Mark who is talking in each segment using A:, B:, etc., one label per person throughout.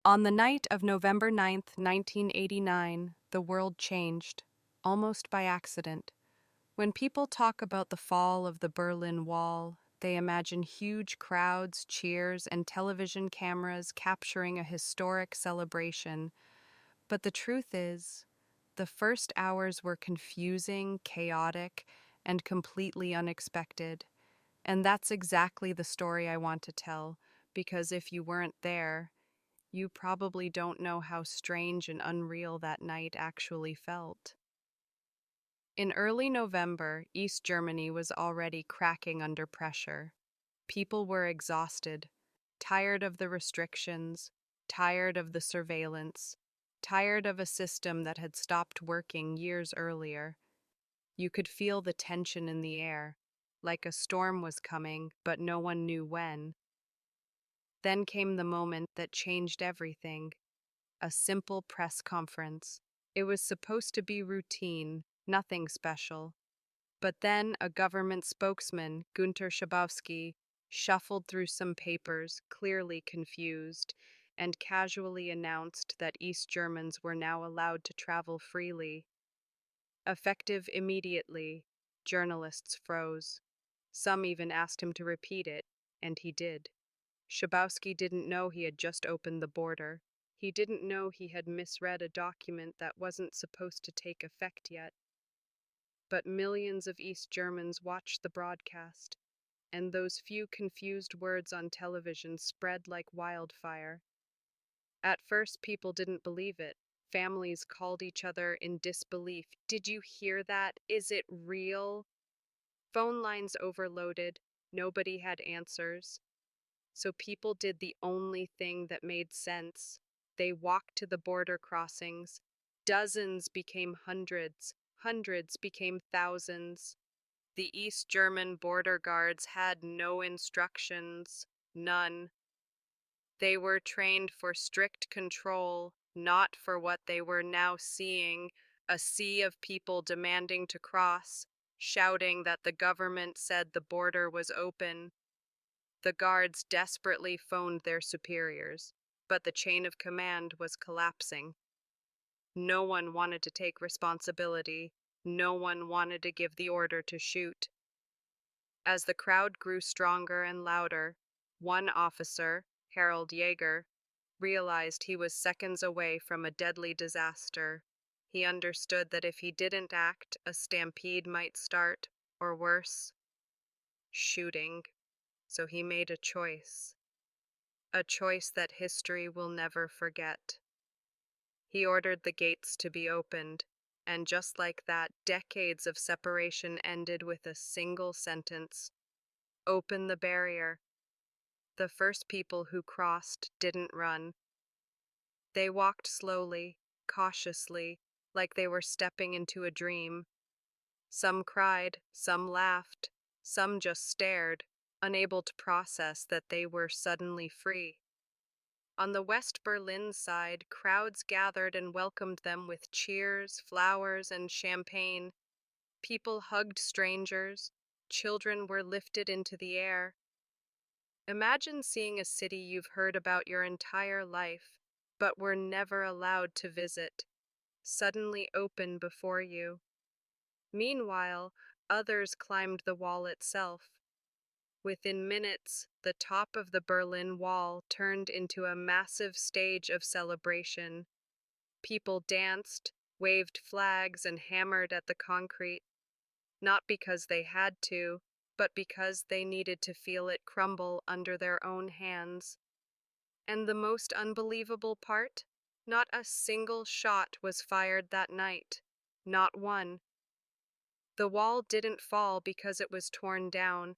A: On the night of November 9th, 1989, the world changed, almost by accident. When people talk about the fall of the Berlin Wall, they imagine huge crowds, cheers, and television cameras capturing a historic celebration. But the truth is, the first hours were confusing, chaotic, and completely unexpected. And that's exactly the story I want to tell, because if you weren't there, you probably don't know how strange and unreal that night actually felt. In early November, East Germany was already cracking under pressure. People were exhausted, tired of the restrictions, tired of the surveillance, tired of a system that had stopped working years earlier. You could feel the tension in the air, like a storm was coming, but no one knew when. Then came the moment that changed everything. A simple press conference. It was supposed to be routine, nothing special. But then a government spokesman, Günter Schabowski, shuffled through some papers, clearly confused, and casually announced that East Germans were now allowed to travel freely. Effective immediately, journalists froze. Some even asked him to repeat it, and he did. Schabowski didn't know he had just opened the border. He didn't know he had misread a document that wasn't supposed to take effect yet. But millions of East Germans watched the broadcast, and those few confused words on television spread like wildfire. At first, people didn't believe it. Families called each other in disbelief. Did you hear that? Is it real? Phone lines overloaded. Nobody had answers. So people did the only thing that made sense. They walked to the border crossings. Dozens became hundreds. Hundreds became thousands. The East German border guards had no instructions, none. They were trained for strict control, not for what they were now seeing, a sea of people demanding to cross, shouting that the government said the border was open. The guards desperately phoned their superiors, but the chain of command was collapsing. No one wanted to take responsibility. No one wanted to give the order to shoot. As the crowd grew stronger and louder, one officer, Harold Jaeger, realized he was seconds away from a deadly disaster. He understood that if he didn't act, a stampede might start, or worse, shooting. So he made a choice that history will never forget. He ordered the gates to be opened, and just like that, decades of separation ended with a single sentence: open the barrier. The first people who crossed didn't run. They walked slowly, cautiously, like they were stepping into a dream. Some cried, some laughed, some just stared, unable to process that they were suddenly free. On the West Berlin side, crowds gathered and welcomed them with cheers, flowers, and champagne. People hugged strangers. Children were lifted into the air. Imagine seeing a city you've heard about your entire life, but were never allowed to visit, suddenly open before you. Meanwhile, others climbed the wall itself. Within minutes, the top of the Berlin Wall turned into a massive stage of celebration. People danced, waved flags, and hammered at the concrete, not because they had to, but because they needed to feel it crumble under their own hands. And the most unbelievable part? Not a single shot was fired that night. Not one. The wall didn't fall because it was torn down.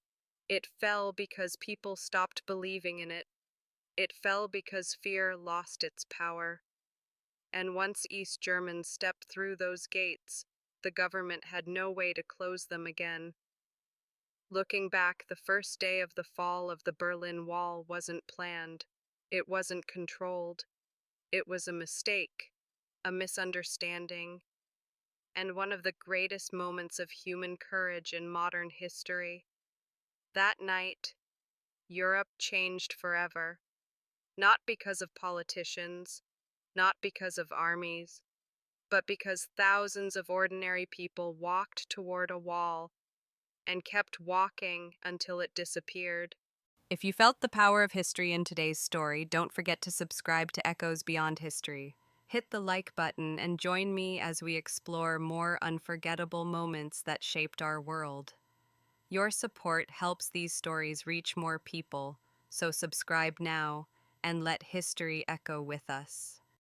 A: It fell because people stopped believing in it. It fell because fear lost its power. And once East Germans stepped through those gates, the government had no way to close them again. Looking back, the first day of the fall of the Berlin Wall wasn't planned. It wasn't controlled. It was a mistake, a misunderstanding, and one of the greatest moments of human courage in modern history. That night, Europe changed forever. not because of politicians, not because of armies, but because thousands of ordinary people walked toward a wall and kept walking until it disappeared. If you felt the power of history in today's story, don't forget to subscribe to Echoes Beyond History. Hit the like button and join me as we explore more unforgettable moments that shaped our world. Your support helps these stories reach more people, so subscribe now and let history echo with us.